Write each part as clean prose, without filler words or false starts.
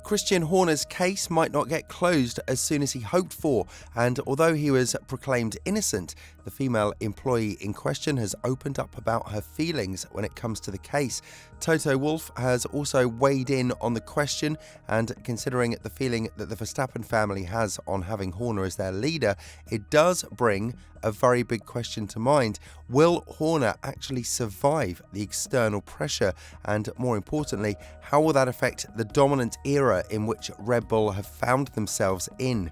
Christian Horner's case might not get closed as soon as he hoped for, and although he was proclaimed innocent, the female employee in question has opened up about her feelings when it comes to the case. Toto Wolff has also weighed in on the question, and considering the feeling that the Verstappen family has on having Horner as their leader, it does bring a very big question to mind. Will Horner actually survive the external pressure? And more importantly, how will that affect the dominant era in which Red Bull have found themselves in?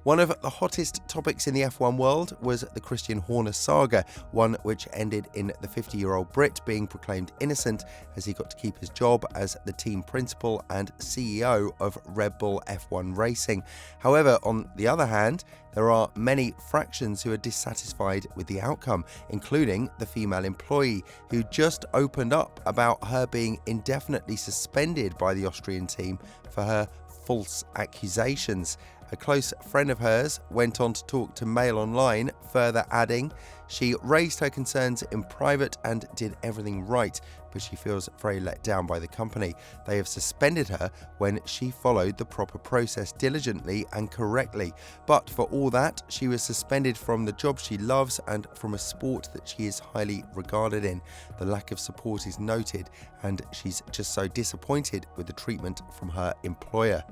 One of the hottest topics in the F1 world was the Christian Horner saga, one which ended in the 50-year-old Brit being proclaimed innocent as he got to keep his job as the team principal and CEO of Red Bull F1 Racing. However, on the other hand, there are many fractions who are dissatisfied with the outcome, including the female employee, who just opened up about her being indefinitely suspended by the Austrian team for her false accusations. A close friend of hers went on to talk to Mail Online, further adding, "She raised her concerns in private and did everything right, but she feels very let down by the company. They have suspended her when she followed the proper process diligently and correctly. But for all that, she was suspended from the job she loves and from a sport that she is highly regarded in. The lack of support is noted, and she's just so disappointed with the treatment from her employer."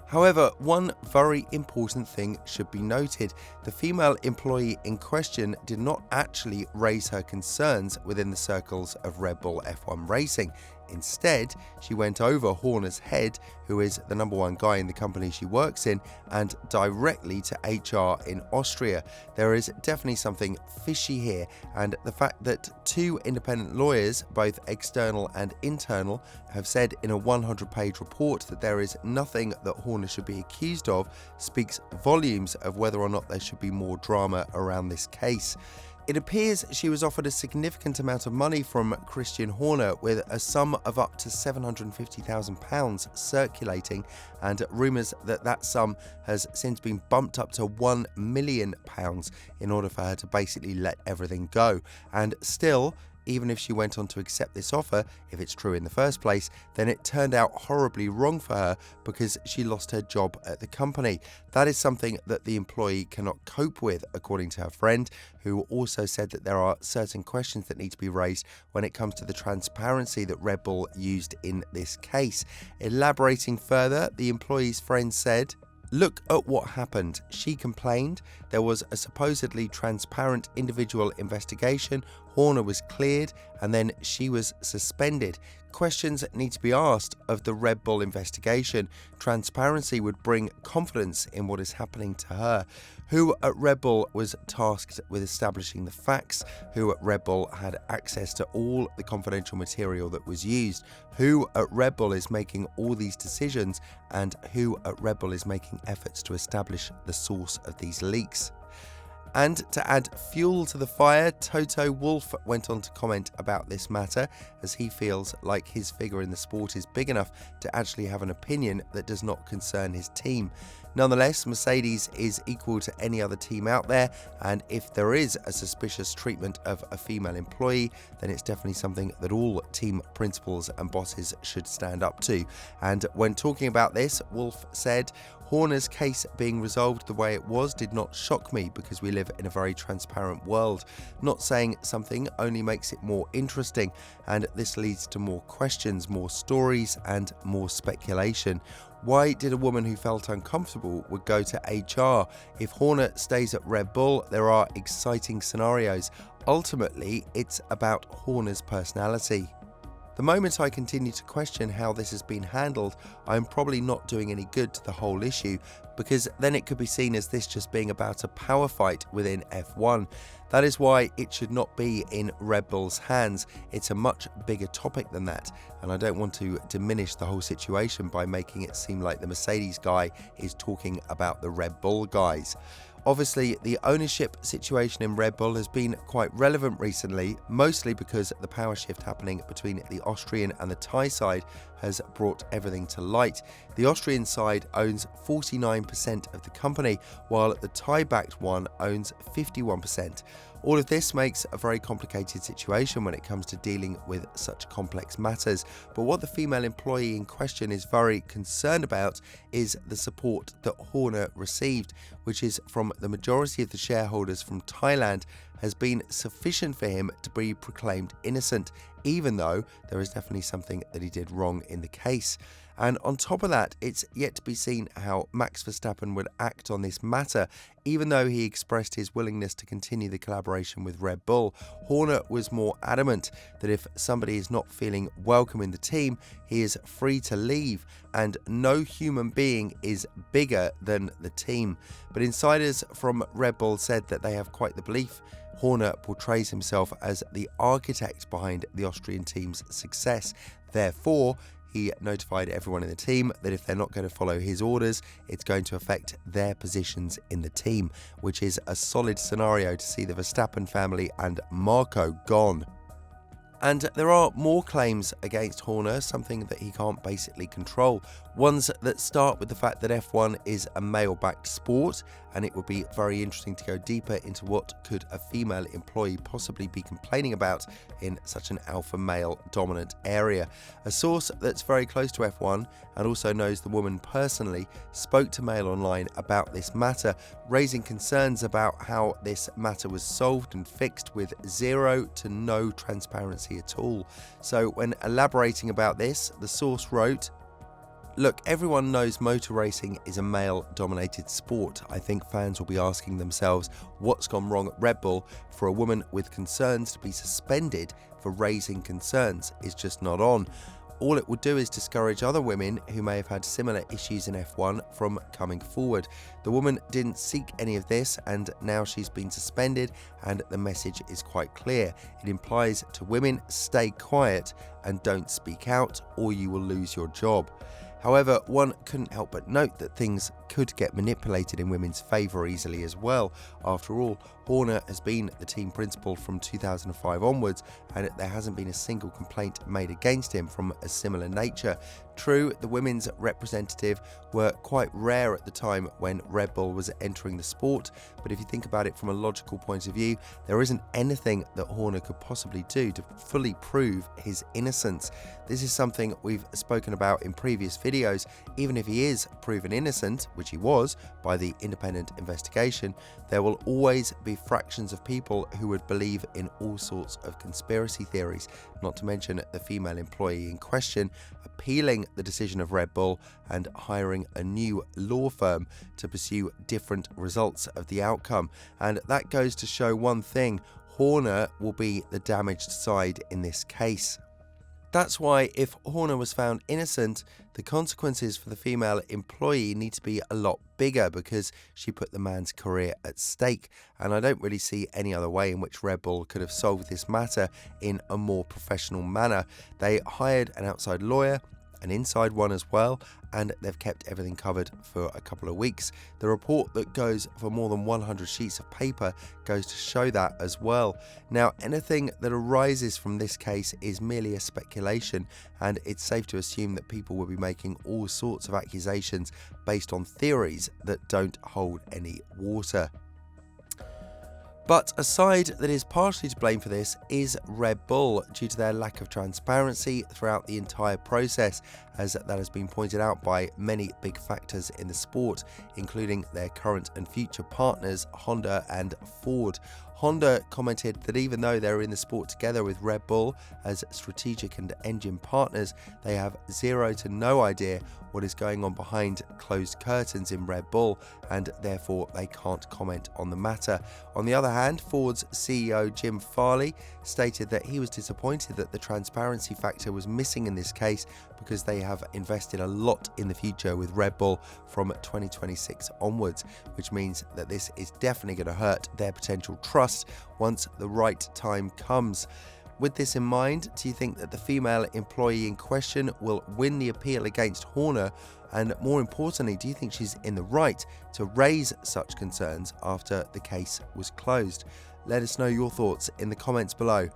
However, one very important thing should be noted. The female employee in question did not actually raise her concerns within the circles of Red Bull F1 Racing. Instead, she went over Horner's head, who is the number one guy in the company she works in, and directly to HR in Austria. There is definitely something fishy here, and the fact that two independent lawyers, both external and internal, have said in a 100-page report that there is nothing that Horner should be accused of speaks volumes of whether or not there should be more drama around this case. It appears she was offered a significant amount of money from Christian Horner, with a sum of up to £750,000 circulating, and rumours that that sum has since been bumped up to £1 million in order for her to basically let everything go. And still, even if she went on to accept this offer, if it's true in the first place, then it turned out horribly wrong for her because she lost her job at the company. That is something that the employee cannot cope with, according to her friend, who also said that there are certain questions that need to be raised when it comes to the transparency that Red Bull used in this case. Elaborating further, the employee's friend said, "Look at what happened. She complained. There was a supposedly transparent individual investigation. Horner was cleared, and then she was suspended. Questions need to be asked of the Red Bull investigation. Transparency would bring confidence in what is happening to her. Who at Red Bull was tasked with establishing the facts? Who at Red Bull had access to all the confidential material that was used? Who at Red Bull is making all these decisions? And who at Red Bull is making efforts to establish the source of these leaks?" And to add fuel to the fire, Toto Wolff went on to comment about this matter, as he feels like his figure in the sport is big enough to actually have an opinion that does not concern his team. Nonetheless, Mercedes is equal to any other team out there, and if there is a suspicious treatment of a female employee, then it's definitely something that all team principals and bosses should stand up to. And when talking about this, Wolff said, "Horner's case being resolved the way it was did not shock me because we live in a very transparent world. Not saying something only makes it more interesting, and this leads to more questions, more stories, and more speculation. Why did a woman who felt uncomfortable would go to HR? If Horner stays at Red Bull, there are exciting scenarios. Ultimately, it's about Horner's personality. The moment I continue to question how this has been handled, I'm probably not doing any good to the whole issue, because then it could be seen as this just being about a power fight within F1. That is why it should not be in Red Bull's hands. It's a much bigger topic than that, and I don't want to diminish the whole situation by making it seem like the Mercedes guy is talking about the Red Bull guys." Obviously, the ownership situation in Red Bull has been quite relevant recently, mostly because the power shift happening between the Austrian and the Thai side has brought everything to light. The Austrian side owns 49% of the company, while the Thai-backed one owns 51%. All of this makes a very complicated situation when it comes to dealing with such complex matters, but what the female employee in question is very concerned about is the support that Horner received, which is from the majority of the shareholders from Thailand, has been sufficient for him to be proclaimed innocent, even though there is definitely something that he did wrong in the case. And on top of that, it's yet to be seen how Max Verstappen would act on this matter. Even though he expressed his willingness to continue the collaboration with Red Bull, Horner was more adamant that if somebody is not feeling welcome in the team, he is free to leave, and no human being is bigger than the team. But insiders from Red Bull said that they have quite the belief Horner portrays himself as the architect behind the Austrian team's success. Therefore, he notified everyone in the team that if they're not going to follow his orders, it's going to affect their positions in the team, which is a solid scenario to see the Verstappen family and Marko gone. And there are more claims against Horner, something that he can't basically control. Ones that start with the fact that F1 is a male-backed sport, and it would be very interesting to go deeper into what could a female employee possibly be complaining about in such an alpha male dominant area. A source that's very close to F1 and also knows the woman personally spoke to Mail Online about this matter, raising concerns about how this matter was solved and fixed with zero to no transparency at all. So when elaborating about this, the source wrote, "Look, everyone knows motor racing is a male-dominated sport. I think fans will be asking themselves what's gone wrong at Red Bull for a woman with concerns to be suspended for raising concerns is just not on. All it will do is discourage other women who may have had similar issues in F1 from coming forward. The woman didn't seek any of this, and now she's been suspended, and the message is quite clear. It implies to women, stay quiet and don't speak out, or you will lose your job." However, one couldn't help but note that things could get manipulated in women's favour easily as well. After all, Horner has been the team principal from 2005 onwards, and there hasn't been a single complaint made against him from a similar nature. True, the women's representative were quite rare at the time when Red Bull was entering the sport, but if you think about it from a logical point of view, there isn't anything that Horner could possibly do to fully prove his innocence. This is something we've spoken about in previous videos. Even if he is proven innocent, which he was by the independent investigation, there will always be fractions of people who would believe in all sorts of conspiracy theories, not to mention the female employee in question appealing the decision of Red Bull and hiring a new law firm to pursue different results of the outcome. And that goes to show one thing: Horner will be the damaged side in this case. That's why if Horner was found innocent, the consequences for the female employee need to be a lot bigger, because she put the man's career at stake, and I don't really see any other way in which Red Bull could have solved this matter in a more professional manner. They hired an outside lawyer, an inside one as well, and they've kept everything covered for a couple of weeks. The report that goes for more than 100 sheets of paper goes to show that as well. Now, anything that arises from this case is merely a speculation, and it's safe to assume that people will be making all sorts of accusations based on theories that don't hold any water. But a side that is partially to blame for this is Red Bull, due to their lack of transparency throughout the entire process, as that has been pointed out by many big factors in the sport, including their current and future partners Honda and Ford. Honda commented that even though they're in the sport together with Red Bull as strategic and engine partners, they have zero to no idea what is going on behind closed curtains in Red Bull, and therefore they can't comment on the matter. On the other hand, Ford's CEO Jim Farley stated that he was disappointed that the transparency factor was missing in this case, because they have invested a lot in the future with Red Bull from 2026 onwards, which means that this is definitely going to hurt their potential trust once the right time comes. With this in mind, do you think that the female employee in question will win the appeal against Horner? And more importantly, do you think she's in the right to raise such concerns after the case was closed? Let us know your thoughts in the comments below.